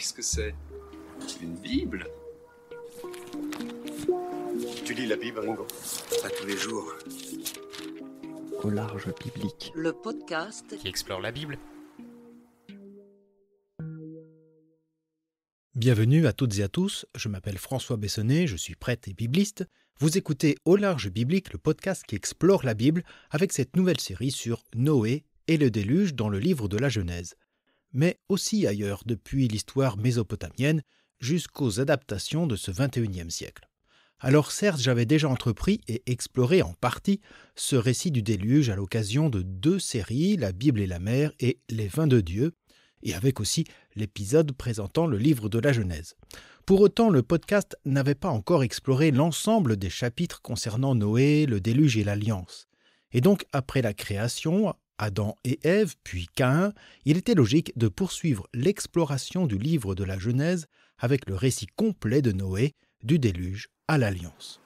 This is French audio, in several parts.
Qu'est-ce que c'est? Une Bible? Tu lis la Bible, Ringo? Pas tous les jours. Au large biblique. Le podcast qui explore la Bible. Bienvenue à toutes et à tous, je m'appelle François Bessonnet, je suis prêtre et bibliste. Vous écoutez Au large biblique, le podcast qui explore la Bible avec cette nouvelle série sur Noé et le déluge dans le livre de la Genèse. Mais aussi ailleurs depuis l'histoire mésopotamienne jusqu'aux adaptations de ce XXIe siècle. Alors certes, j'avais déjà entrepris et exploré en partie ce récit du déluge à l'occasion de 2 séries, La Bible et la mer et Les Vins de Dieu, et avec aussi l'épisode présentant le livre de la Genèse. Pour autant, le podcast n'avait pas encore exploré l'ensemble des chapitres concernant Noé, le déluge et l'Alliance. Et donc, après la création, Adam et Ève, puis Caïn, il était logique de poursuivre l'exploration du livre de la Genèse avec le récit complet de Noé, du déluge à l'Alliance.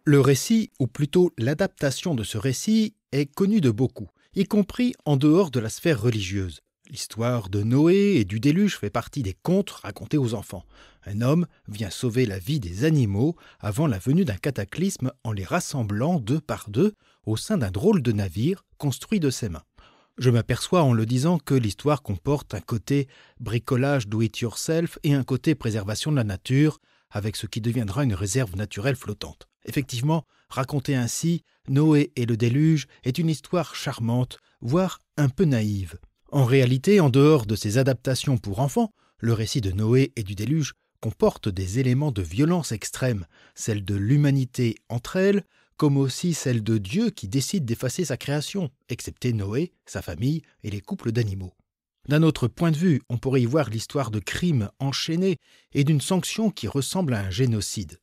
Le récit, ou plutôt l'adaptation de ce récit, est connu de beaucoup, y compris en dehors de la sphère religieuse. L'histoire de Noé et du déluge fait partie des contes racontés aux enfants. Un homme vient sauver la vie des animaux avant la venue d'un cataclysme en les rassemblant 2 par 2 au sein d'un drôle de navire construit de ses mains. Je m'aperçois en le disant que l'histoire comporte un côté bricolage do-it-yourself et un côté préservation de la nature, avec ce qui deviendra une réserve naturelle flottante. Effectivement, raconter ainsi Noé et le déluge est une histoire charmante, voire un peu naïve. En réalité, en dehors de ces adaptations pour enfants, le récit de Noé et du déluge comporte des éléments de violence extrême, celle de l'humanité entre elles, comme aussi celle de Dieu qui décide d'effacer sa création, excepté Noé, sa famille et les couples d'animaux. D'un autre point de vue, on pourrait y voir l'histoire de crimes enchaînés et d'une sanction qui ressemble à un génocide.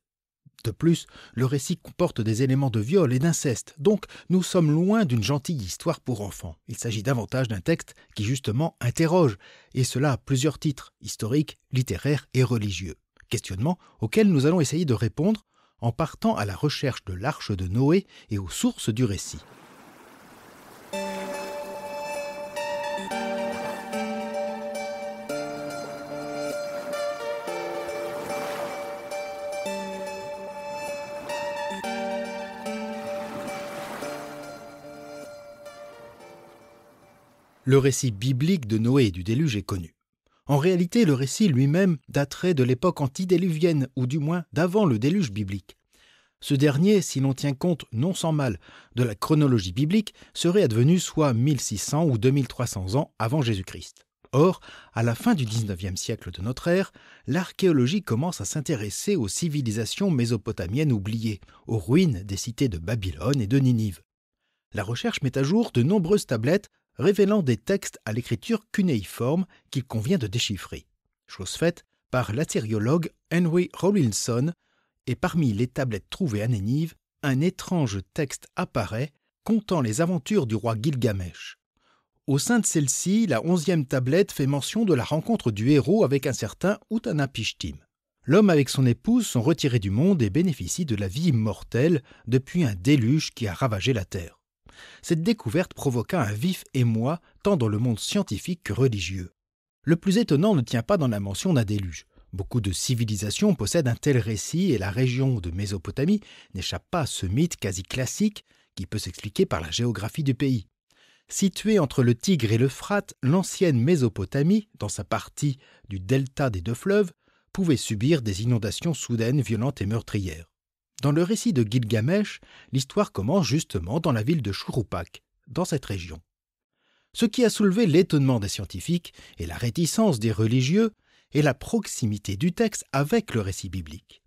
De plus, le récit comporte des éléments de viol et d'inceste, donc nous sommes loin d'une gentille histoire pour enfants. Il s'agit davantage d'un texte qui justement interroge, et cela à plusieurs titres, historiques, littéraires et religieux. Questionnements auxquels nous allons essayer de répondre en partant à la recherche de l'arche de Noé et aux sources du récit. Le récit biblique de Noé et du déluge est connu. En réalité, le récit lui-même daterait de l'époque antédiluvienne, ou du moins d'avant le déluge biblique. Ce dernier, si l'on tient compte non sans mal de la chronologie biblique, serait advenu soit 1600 ou 2300 ans avant Jésus-Christ. Or, à la fin du XIXe siècle de notre ère, l'archéologie commence à s'intéresser aux civilisations mésopotamiennes oubliées, aux ruines des cités de Babylone et de Ninive. La recherche met à jour de nombreuses tablettes révélant des textes à l'écriture cunéiforme qu'il convient de déchiffrer. Chose faite par l'assyriologue Henry Rawlinson, et parmi les tablettes trouvées à Ninive, un étrange texte apparaît contant les aventures du roi Gilgamesh. Au sein de celle-ci, la 11e tablette fait mention de la rencontre du héros avec un certain Utanapishtim. L'homme avec son épouse sont retirés du monde et bénéficient de la vie immortelle depuis un déluge qui a ravagé la terre. Cette découverte provoqua un vif émoi tant dans le monde scientifique que religieux. Le plus étonnant ne tient pas dans la mention d'un déluge. Beaucoup de civilisations possèdent un tel récit et la région de Mésopotamie n'échappe pas à ce mythe quasi classique qui peut s'expliquer par la géographie du pays. Située entre le Tigre et l'Euphrate, l'ancienne Mésopotamie, dans sa partie du delta des 2 fleuves, pouvait subir des inondations soudaines, violentes et meurtrières. Dans le récit de Gilgamesh, l'histoire commence justement dans la ville de Chouroupak, dans cette région. Ce qui a soulevé l'étonnement des scientifiques et la réticence des religieux est la proximité du texte avec le récit biblique.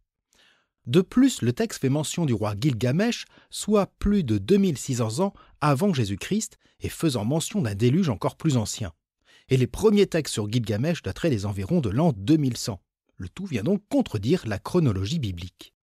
De plus, le texte fait mention du roi Gilgamesh, soit plus de 2600 ans avant Jésus-Christ, et faisant mention d'un déluge encore plus ancien. Et les premiers textes sur Gilgamesh dateraient des environs de l'an 2100. Le tout vient donc contredire la chronologie biblique.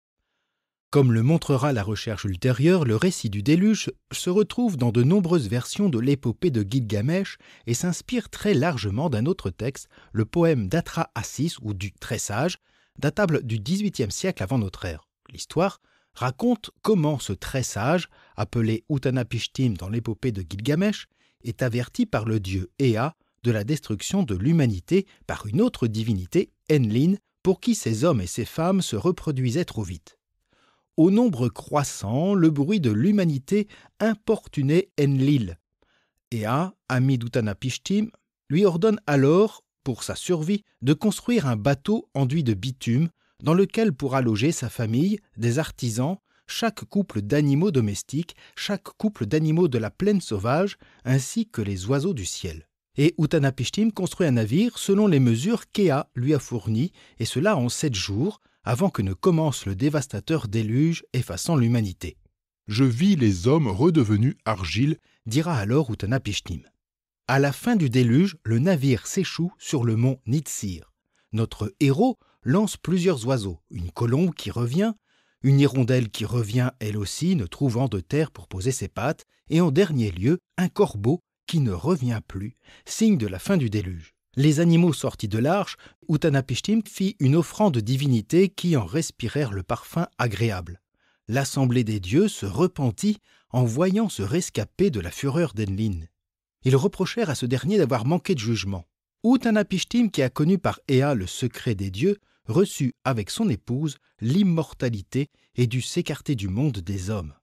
Comme le montrera la recherche ultérieure, le récit du déluge se retrouve dans de nombreuses versions de l'épopée de Gilgamesh et s'inspire très largement d'un autre texte, le poème d'Atra-Assis ou du Très Sage, datable du XVIIIe siècle avant notre ère. L'histoire raconte comment ce Très Sage, appelé Utanapishtim dans l'épopée de Gilgamesh, est averti par le dieu Ea de la destruction de l'humanité par une autre divinité, Enlil, pour qui ces hommes et ces femmes se reproduisaient trop vite. Au nombre croissant, le bruit de l'humanité importunait Enlil. Ea, ami d'Utanapishtim, lui ordonne alors, pour sa survie, de construire un bateau enduit de bitume dans lequel pourra loger sa famille, des artisans, chaque couple d'animaux domestiques, chaque couple d'animaux de la plaine sauvage, ainsi que les oiseaux du ciel. Et Utanapishtim construit un navire selon les mesures qu'Ea lui a fournies, et cela en 7 jours, avant que ne commence le dévastateur déluge effaçant l'humanité. « Je vis les hommes redevenus argile », dira alors Utanapishtim. À la fin du déluge, le navire s'échoue sur le mont Nitsir. Notre héros lance plusieurs oiseaux, une colombe qui revient, une hirondelle qui revient elle aussi, ne trouvant de terre pour poser ses pattes, et en dernier lieu, un corbeau qui ne revient plus, signe de la fin du déluge. Les animaux sortis de l'arche, Utanapishtim fit une offrande de divinités qui en respirèrent le parfum agréable. L'assemblée des dieux se repentit en voyant se rescaper de la fureur d'Enlil. Ils reprochèrent à ce dernier d'avoir manqué de jugement. Utanapishtim, qui a connu par Ea le secret des dieux, reçut avec son épouse l'immortalité et dut s'écarter du monde des hommes.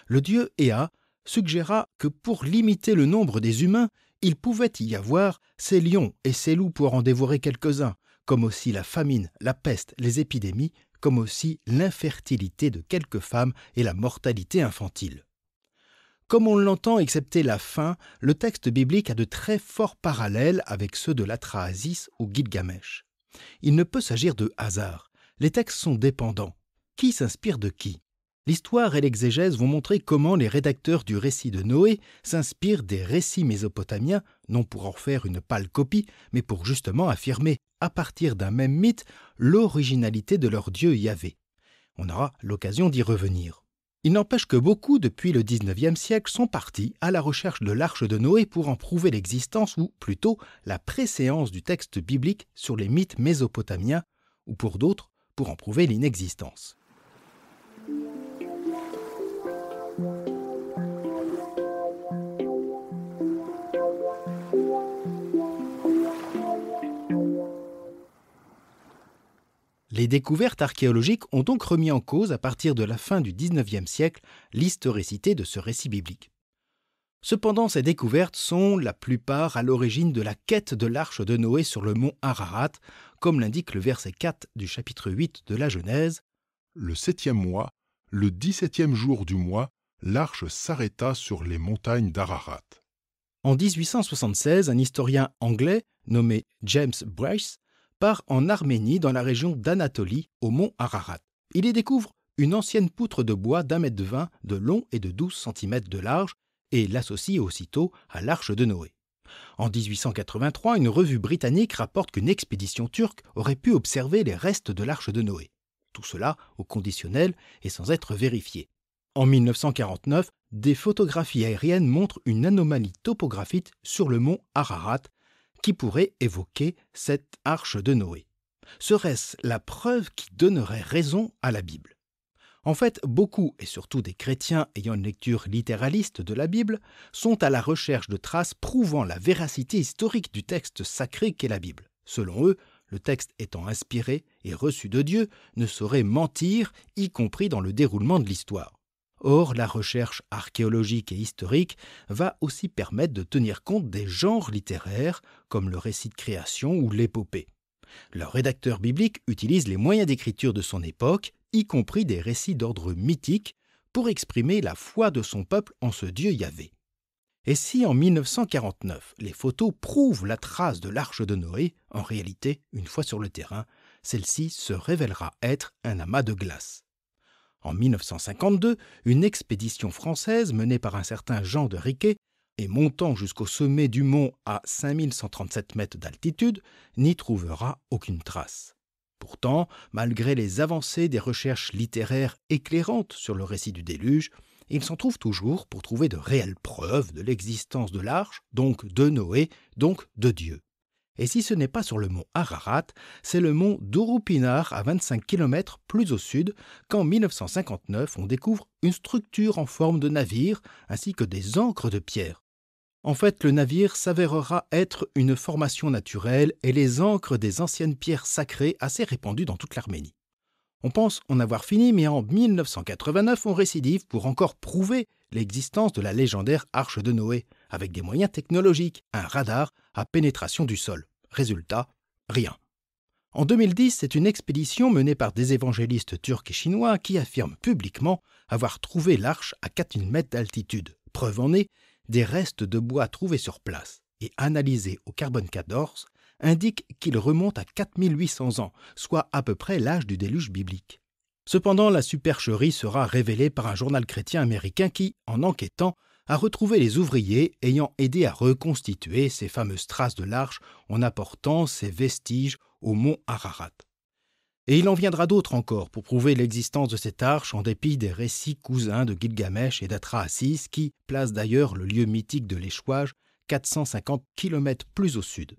Le dieu Ea suggéra que pour limiter le nombre des humains, il pouvait y avoir ces lions et ces loups pour en dévorer quelques-uns, comme aussi la famine, la peste, les épidémies, comme aussi l'infertilité de quelques femmes et la mortalité infantile. Comme on l'entend, excepté la fin, le texte biblique a de très forts parallèles avec ceux de l'Atra-Assis ou Gilgamesh. Il ne peut s'agir de hasard. Les textes sont dépendants. Qui s'inspire de qui ? L'histoire et l'exégèse vont montrer comment les rédacteurs du récit de Noé s'inspirent des récits mésopotamiens, non pour en faire une pâle copie, mais pour justement affirmer, à partir d'un même mythe, l'originalité de leur dieu Yahvé. On aura l'occasion d'y revenir. Il n'empêche que beaucoup, depuis le XIXe siècle, sont partis à la recherche de l'arche de Noé pour en prouver l'existence ou, plutôt, la préséance du texte biblique sur les mythes mésopotamiens, ou pour d'autres, pour en prouver l'inexistence. Les découvertes archéologiques ont donc remis en cause, à partir de la fin du XIXe siècle, l'historicité de ce récit biblique. Cependant, ces découvertes sont, la plupart, à l'origine de la quête de l'arche de Noé sur le mont Ararat, comme l'indique le verset 4 du chapitre 8 de la Genèse. « Le 7e mois, le 17e jour du mois, l'arche s'arrêta sur les montagnes d'Ararat. » En 1876, un historien anglais, nommé James Bryce, part en Arménie dans la région d'Anatolie, au mont Ararat. Il y découvre une ancienne poutre de bois d'1,20 m de long et de 12 cm de large et l'associe aussitôt à l'arche de Noé. En 1883, une revue britannique rapporte qu'une expédition turque aurait pu observer les restes de l'arche de Noé. Tout cela au conditionnel et sans être vérifié. En 1949, des photographies aériennes montrent une anomalie topographique sur le mont Ararat qui pourrait évoquer cette arche de Noé. Serait-ce la preuve qui donnerait raison à la Bible ? En fait, beaucoup, et surtout des chrétiens ayant une lecture littéraliste de la Bible, sont à la recherche de traces prouvant la véracité historique du texte sacré qu'est la Bible. Selon eux, le texte étant inspiré et reçu de Dieu, ne saurait mentir, y compris dans le déroulement de l'histoire. Or, la recherche archéologique et historique va aussi permettre de tenir compte des genres littéraires, comme le récit de création ou l'épopée. Le rédacteur biblique utilise les moyens d'écriture de son époque, y compris des récits d'ordre mythique, pour exprimer la foi de son peuple en ce Dieu Yahvé. Et si en 1949, les photos prouvent la trace de l'arche de Noé, en réalité, une fois sur le terrain, celle-ci se révélera être un amas de glace. En 1952, une expédition française menée par un certain Jean de Riquet et montant jusqu'au sommet du mont à 5137 mètres d'altitude n'y trouvera aucune trace. Pourtant, malgré les avancées des recherches littéraires éclairantes sur le récit du déluge, il s'en trouve toujours pour trouver de réelles preuves de l'existence de l'arche, donc de Noé, donc de Dieu. Et si ce n'est pas sur le mont Ararat, c'est le mont Dorupinar à 25 km plus au sud qu'en 1959 on découvre une structure en forme de navire ainsi que des ancres de pierre. En fait, le navire s'avérera être une formation naturelle et les ancres des anciennes pierres sacrées assez répandues dans toute l'Arménie. On pense en avoir fini, mais en 1989, on récidive pour encore prouver l'existence de la légendaire Arche de Noé, avec des moyens technologiques, un radar à pénétration du sol. Résultat, rien. En 2010, c'est une expédition menée par des évangélistes turcs et chinois qui affirment publiquement avoir trouvé l'arche à 4000 mètres d'altitude. Preuve en est, des restes de bois trouvés sur place et analysés au carbone 14 indiquent qu'ils remontent à 4800 ans, soit à peu près l'âge du déluge biblique. Cependant, la supercherie sera révélée par un journal chrétien américain qui, en enquêtant, a retrouvé les ouvriers ayant aidé à reconstituer ces fameuses traces de l'arche en apportant ces vestiges au mont Ararat. Et il en viendra d'autres encore pour prouver l'existence de cette arche en dépit des récits cousins de Gilgamesh et d'Atrahasis qui placent d'ailleurs le lieu mythique de l'échouage 450 km plus au sud.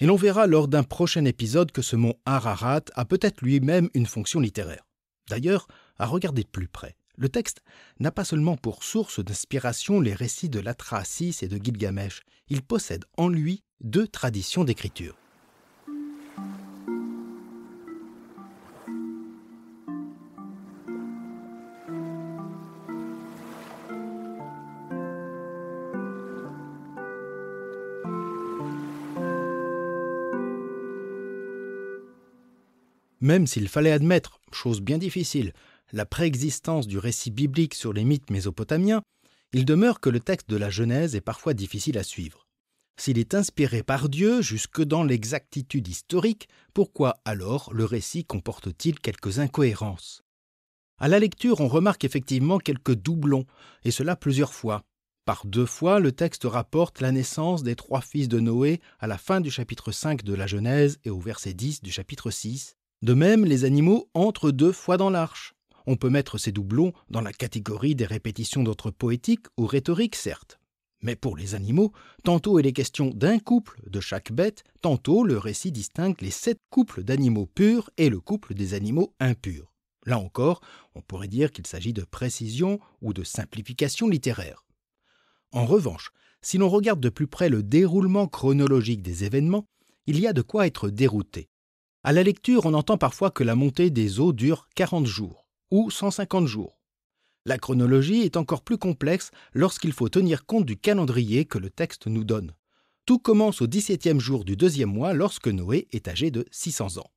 Et l'on verra lors d'un prochain épisode que ce mont Ararat a peut-être lui-même une fonction littéraire. D'ailleurs, à regarder de plus près, le texte n'a pas seulement pour source d'inspiration les récits de l'Atrahasis et de Gilgamesh, il possède en lui deux traditions d'écriture. Même s'il fallait admettre, chose bien difficile, la préexistence du récit biblique sur les mythes mésopotamiens, il demeure que le texte de la Genèse est parfois difficile à suivre. S'il est inspiré par Dieu jusque dans l'exactitude historique, pourquoi alors le récit comporte-t-il quelques incohérences ? À la lecture, on remarque effectivement quelques doublons, et cela plusieurs fois. Par 2 fois, le texte rapporte la naissance des 3 fils de Noé à la fin du chapitre 5 de la Genèse et au verset 10 du chapitre 6. De même, les animaux entrent 2 fois dans l'arche. On peut mettre ces doublons dans la catégorie des répétitions d'autres poétiques ou rhétoriques, certes. Mais pour les animaux, tantôt il est question d'un couple de chaque bête, tantôt le récit distingue les 7 couples d'animaux purs et le couple des animaux impurs. Là encore, on pourrait dire qu'il s'agit de précision ou de simplification littéraire. En revanche, si l'on regarde de plus près le déroulement chronologique des événements, il y a de quoi être dérouté. À la lecture, on entend parfois que la montée des eaux dure 40 jours ou 150 jours. La chronologie est encore plus complexe lorsqu'il faut tenir compte du calendrier que le texte nous donne. Tout commence au 17e jour du 2e mois lorsque Noé est âgé de 600 ans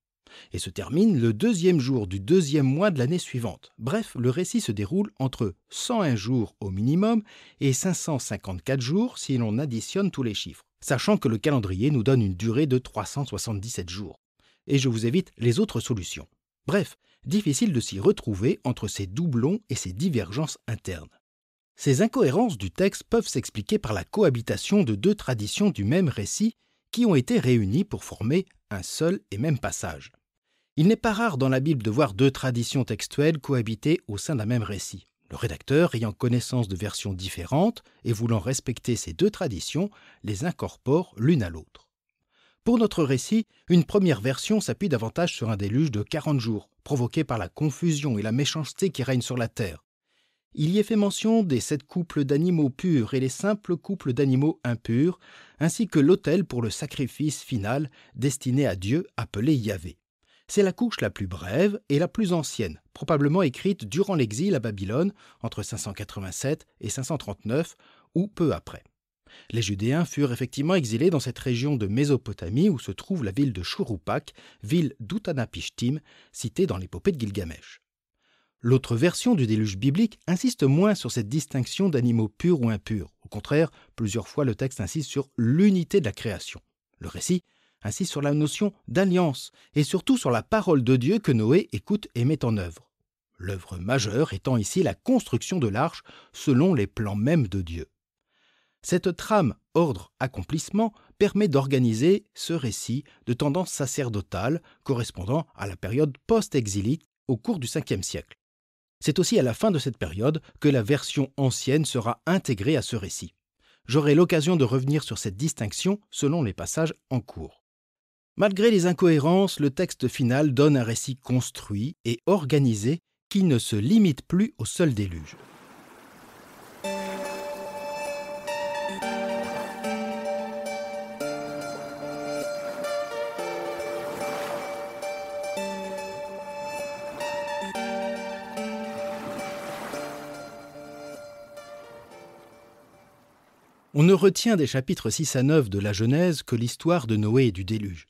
et se termine le 2e jour du 2e mois de l'année suivante. Bref, le récit se déroule entre 101 jours au minimum et 554 jours si l'on additionne tous les chiffres, sachant que le calendrier nous donne une durée de 377 jours. Et je vous évite les autres solutions. Bref, difficile de s'y retrouver entre ces doublons et ces divergences internes. Ces incohérences du texte peuvent s'expliquer par la cohabitation de 2 traditions du même récit qui ont été réunies pour former un seul et même passage. Il n'est pas rare dans la Bible de voir 2 traditions textuelles cohabiter au sein d'un même récit. Le rédacteur, ayant connaissance de versions différentes et voulant respecter ces 2 traditions, les incorpore l'une à l'autre. Pour notre récit, une première version s'appuie davantage sur un déluge de 40 jours, provoqué par la confusion et la méchanceté qui règnent sur la terre. Il y est fait mention des 7 couples d'animaux purs et les simples couples d'animaux impurs, ainsi que l'autel pour le sacrifice final destiné à Dieu appelé Yahvé. C'est la couche la plus brève et la plus ancienne, probablement écrite durant l'exil à Babylone, entre 587 et 539, ou peu après. Les Judéens furent effectivement exilés dans cette région de Mésopotamie où se trouve la ville de Shuruppak, ville d'Utanapishtim, citée dans l'épopée de Gilgamesh. L'autre version du déluge biblique insiste moins sur cette distinction d'animaux purs ou impurs. Au contraire, plusieurs fois le texte insiste sur l'unité de la création. Le récit insiste sur la notion d'alliance et surtout sur la parole de Dieu que Noé écoute et met en œuvre. L'œuvre majeure étant ici la construction de l'arche selon les plans mêmes de Dieu. Cette trame ordre-accomplissement permet d'organiser ce récit de tendance sacerdotale correspondant à la période post-exilique au cours du 5e siècle. C'est aussi à la fin de cette période que la version ancienne sera intégrée à ce récit. J'aurai l'occasion de revenir sur cette distinction selon les passages en cours. Malgré les incohérences, le texte final donne un récit construit et organisé qui ne se limite plus au seul déluge. On ne retient des chapitres 6 à 9 de la Genèse que l'histoire de Noé et du déluge.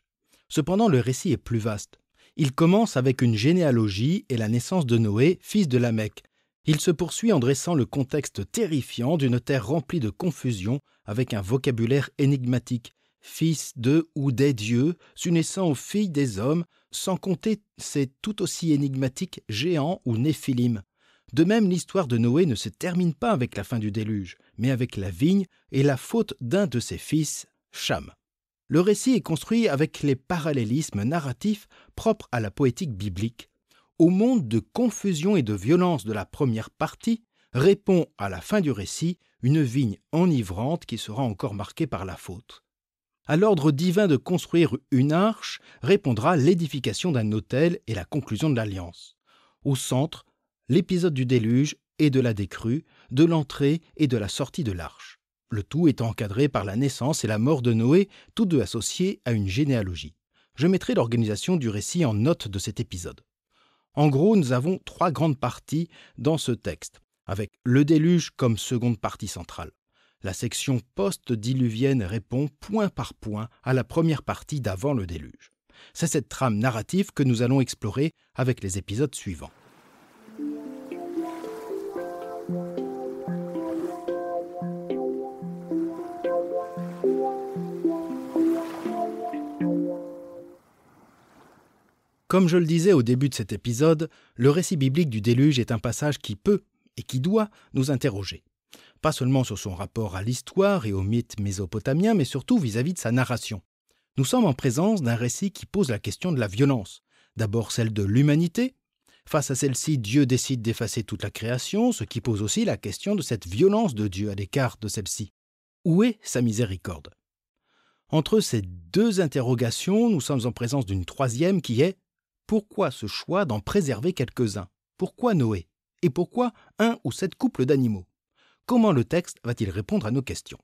Cependant, le récit est plus vaste. Il commence avec une généalogie et la naissance de Noé, fils de Lamech. Il se poursuit en dressant le contexte terrifiant d'une terre remplie de confusion avec un vocabulaire énigmatique. Fils de ou des dieux, s'unissant aux filles des hommes, sans compter ces tout aussi énigmatiques géants ou néphilim. De même, l'histoire de Noé ne se termine pas avec la fin du déluge, mais avec la vigne et la faute d'un de ses fils, Cham. Le récit est construit avec les parallélismes narratifs propres à la poétique biblique. Au monde de confusion et de violence de la première partie, répond à la fin du récit une vigne enivrante qui sera encore marquée par la faute. À l'ordre divin de construire une arche répondra l'édification d'un autel et la conclusion de l'alliance. Au centre, l'épisode du déluge et de la décrue, de l'entrée et de la sortie de l'arche. Le tout étant encadré par la naissance et la mort de Noé, tous deux associés à une généalogie. Je mettrai l'organisation du récit en note de cet épisode. En gros, nous avons 3 grandes parties dans ce texte, avec le déluge comme seconde partie centrale. La section post-diluvienne répond point par point à la première partie d'avant le déluge. C'est cette trame narrative que nous allons explorer avec les épisodes suivants. Comme je le disais au début de cet épisode, le récit biblique du déluge est un passage qui peut et qui doit nous interroger. Pas seulement sur son rapport à l'histoire et au mythe mésopotamien, mais surtout vis-à-vis de sa narration. Nous sommes en présence d'un récit qui pose la question de la violence. D'abord celle de l'humanité. Face à celle-ci, Dieu décide d'effacer toute la création, ce qui pose aussi la question de cette violence de Dieu à l'écart de celle-ci. Où est sa miséricorde ? Entre ces 2 interrogations, nous sommes en présence d'une troisième qui est « Pourquoi ce choix d'en préserver quelques-uns ? Pourquoi Noé ? Et pourquoi 1 ou 7 couples d'animaux ? Comment le texte va-t-il répondre à nos questions ?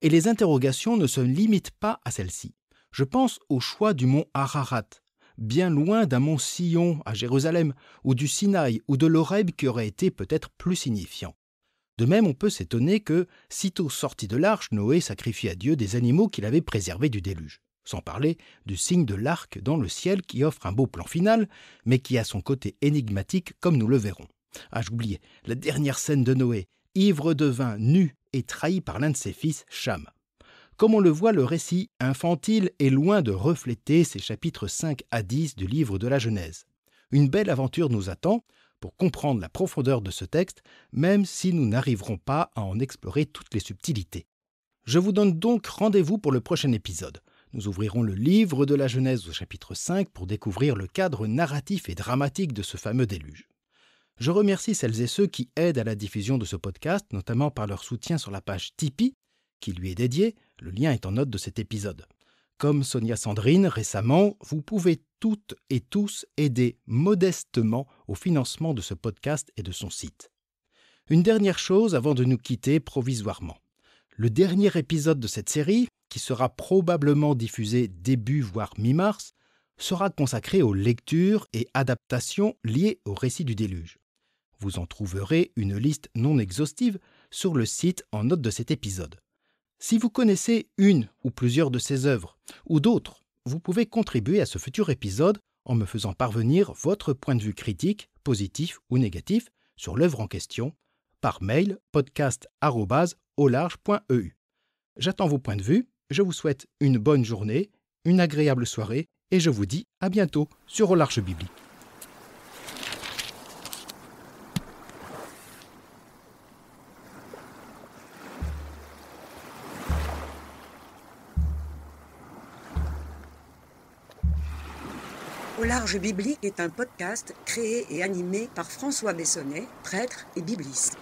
Et les interrogations ne se limitent pas à celle-ci. Je pense au choix du mont Ararat, bien loin d'un mont Sion à Jérusalem, ou du Sinaï, ou de l'Horeb qui aurait été peut-être plus signifiant. De même, on peut s'étonner que, sitôt sorti de l'arche, Noé sacrifie à Dieu des animaux qu'il avait préservés du déluge. Sans parler du signe de l'arc dans le ciel qui offre un beau plan final, mais qui a son côté énigmatique comme nous le verrons. Ah, j'oubliais, la dernière scène de Noé, ivre de vin, nu et trahi par l'un de ses fils, Cham. Comme on le voit, le récit infantile est loin de refléter ces chapitres 5 à 10 du livre de la Genèse. Une belle aventure nous attend pour comprendre la profondeur de ce texte, même si nous n'arriverons pas à en explorer toutes les subtilités. Je vous donne donc rendez-vous pour le prochain épisode. Nous ouvrirons le livre de la Genèse au chapitre 5 pour découvrir le cadre narratif et dramatique de ce fameux déluge. Je remercie celles et ceux qui aident à la diffusion de ce podcast, notamment par leur soutien sur la page Tipeee, qui lui est dédiée, le lien est en note de cet épisode. Comme Sonia Sandrine récemment, vous pouvez toutes et tous aider modestement au financement de ce podcast et de son site. Une dernière chose avant de nous quitter provisoirement. Le dernier épisode de cette série, qui sera probablement diffusé début voire mi-mars, sera consacré aux lectures et adaptations liées au récit du déluge. Vous en trouverez une liste non exhaustive sur le site en note de cet épisode. Si vous connaissez une ou plusieurs de ces œuvres, ou d'autres, vous pouvez contribuer à ce futur épisode en me faisant parvenir votre point de vue critique, positif ou négatif, sur l'œuvre en question, par mail podcast@aularge.eu. J'attends vos points de vue, je vous souhaite une bonne journée, une agréable soirée, et je vous dis à bientôt sur Au Large Biblique. Au large biblique est un podcast créé et animé par François Bessonnet, prêtre et bibliste.